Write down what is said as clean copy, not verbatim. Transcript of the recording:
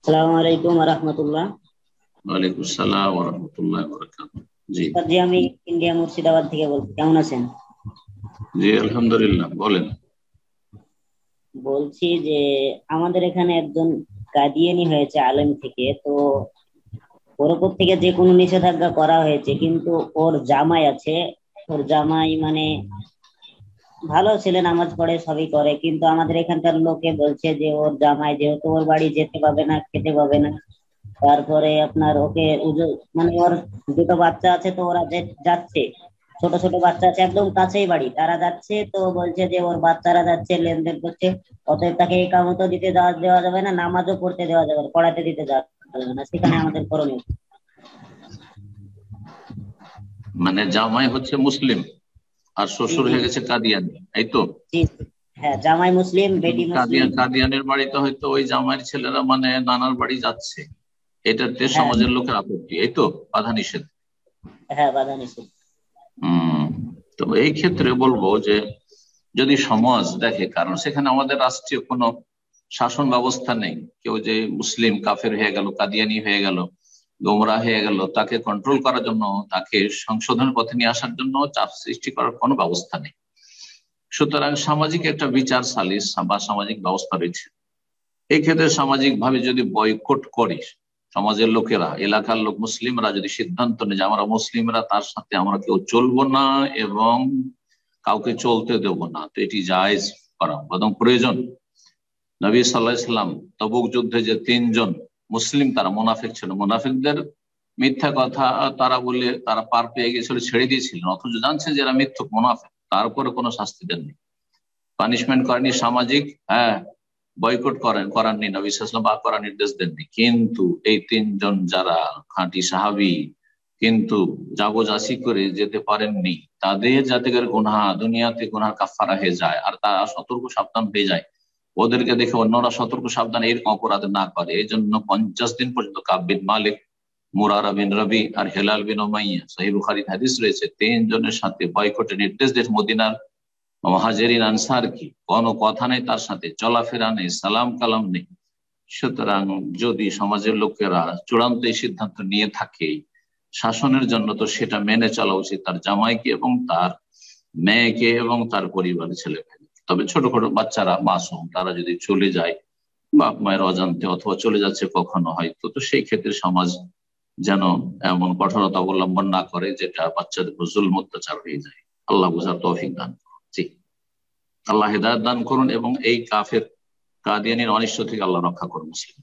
আসসালামু আলাইকুম ওয়া রাহমাতুল্লাহ। ওয়ালাইকুম আসসালাম ওয়া রাহমাতুল্লাহি ওয়া বারাকাতুহু। জি। উস্তাদ জি, আমি ইন্ডিয়া মুর্শিদাবাদ থেকে বলছি। কেমন আছেন? জি, আলহামদুলিল্লাহ। বলেন। বলছি যে আমাদের এখানে একজন কাদিয়ানি হয়েছে আলেম থেকে, তো ওর উপর থেকে যে কোনো নিষেধাজ্ঞা করা হয়েছে, কিন্তু ওর জামাই আছে। ওর জামাই মানে ভালো ছেলে, নামাজ পড়ে সবই করে, কিন্তু আমাদের এখানকার লোকে বলছে যে ওর জামাই যেহেতু ওর বাড়ি যেতে পাবে না, খেতে পাবে না। তারপরে আপনার ওকে মানে ওর দুটো বাচ্চা আছে, তো ওরা যাচ্ছে, ছোট ছোট বাচ্চা আছে, একদম কাছেই বাড়ি, তারা যাচ্ছে, তো বলছে যে ওর বাচ্চারা যাচ্ছে লেনদেন করছে, অতএব তাকে একামতও দিতে দেওয়া দেওয়া যাবে না, নামাজও পড়তে দেওয়া যাবে না, পড়াতে দিতে যাওয়া যাবে না, সেখানে আমাদের করণীয় কি? মানে জামাই হচ্ছে মুসলিম আর জি শ্বশুর জি হয়ে গেছে কাদিয়ানি, এই তো? জি জি। হ্যাঁ, জামাই মুসলিম, বেটি মুসলিম। কাদিয়ানের বাড়িতে হয়তো ওই জামাইয়ের ছেলেরা মানে নানার বাড়ি যাচ্ছে, এটাতে হ্যাঁ সমাজের লোকের আপত্তি, এই তো? বাধা নিষেধ। হ্যাঁ, বাধা নিষেধ। হম। তো এই ক্ষেত্রে বলবো যে যদি সমাজ দেখে, কারণ সেখানে আমাদের রাষ্ট্রীয় কোনো শাসন ব্যবস্থা নেই, কেউ যে মুসলিম কাফের হয়ে গেল, কাদিয়ানি হয়ে গেল, গোমরা হয়ে গেল, তাকে কন্ট্রোল করার জন্য, তাকে সংশোধনের পথে নিয়ে আসার জন্য চাপ সৃষ্টি করার কোনো ব্যবস্থা নেই। সুতরাং সামাজিক একটা বিচার সালিস বা সামাজিক ব্যবস্থা রয়েছে। এই ক্ষেত্রে সামাজিক ভাবে যদি বয়কট করে, সমাজের লোকেরা, এলাকার লোক, মুসলিমরা যদি সিদ্ধান্ত নেয় যে আমরা মুসলিমরা তার সাথে আমরা কেউ চলবো না এবং কাউকে চলতে দেব না, তো এটি জায়েজ করা এবং প্রয়োজন। নবী সাল্লাল্লাহু আলাইহি সাল্লাম তবুক যুদ্ধে যে তিনজন মুসলিম, তারা মুনাফিক ছিল, মুনাফিকদের মিথ্যা কথা তারা বলে তারা পার পেয়ে গিয়েছিল, ছেড়ে দিয়েছিলেন, অথচ জানছেন যে এরা মিথ্যুক মুনাফিক, তারপরে কোনো শাস্তি দেননি, পানিশমেন্ট করেনি, সামাজিক বয়কট করাননি, নবী সাল্লাল্লাহু আলাইহি ওয়াসাল্লাম বা করার নির্দেশ দেননি। কিন্তু এই তিনজন যারা খাঁটি সাহাবী কিন্তু যাবজাসি করে যেতে পারেননি, তাদের যাতে করে গুনাহ, দুনিয়াতে গুনাহ কাফারা হয়ে যায় আর তারা সতর্ক সাবধান হয়ে যায়, ওদেরকে দেখে অন্যরা সতর্ক সাবধান এরকম অপরাধ না করে, এই জন্য 50 দিন পর্যন্ত কাব বিন মালিক, মুরারা বিন রবি আর হেলাল বিন উমাইয়া, সহিহ বুখারীর হাদিস রয়েছে, তিনজনের সাথে বয়কটের নির্দেশ দিয়ে মদিনার মুহাজিরিন আনসার কি কোনো কথা নেই, তার সাথে চলাফেরা নেই, সালাম কালাম নেই। সুতরাং যদি সমাজের লোকেরা চূড়ান্ত এই সিদ্ধান্ত নিয়ে থাকে শাসনের জন্য, তো সেটা মেনে চলা উচিত তার জামাইকে এবং তার মেয়েকে এবং তার পরিবারের ছেলে মেয়ে। তবে ছোট ছোট বাচ্চারা মাসুম, তারা যদি চলে যায় বাপ মায়ের অজান্তে অথবা চলে যাচ্ছে কখনো হয়তো, তো সেই ক্ষেত্রে সমাজ যেন এমন কঠোরতা অবলম্বন না করে যেটা বাচ্চাদের উপর জুলম অত্যাচার হয়ে যায়। আল্লাহ বুঝার তৌফিক দান করুন। জি। আল্লাহ হেদায়েত দান করুন এবং এই কাফের কাদিয়ানির অনিষ্ট থেকে আল্লাহ রক্ষা করুন মুসলিম।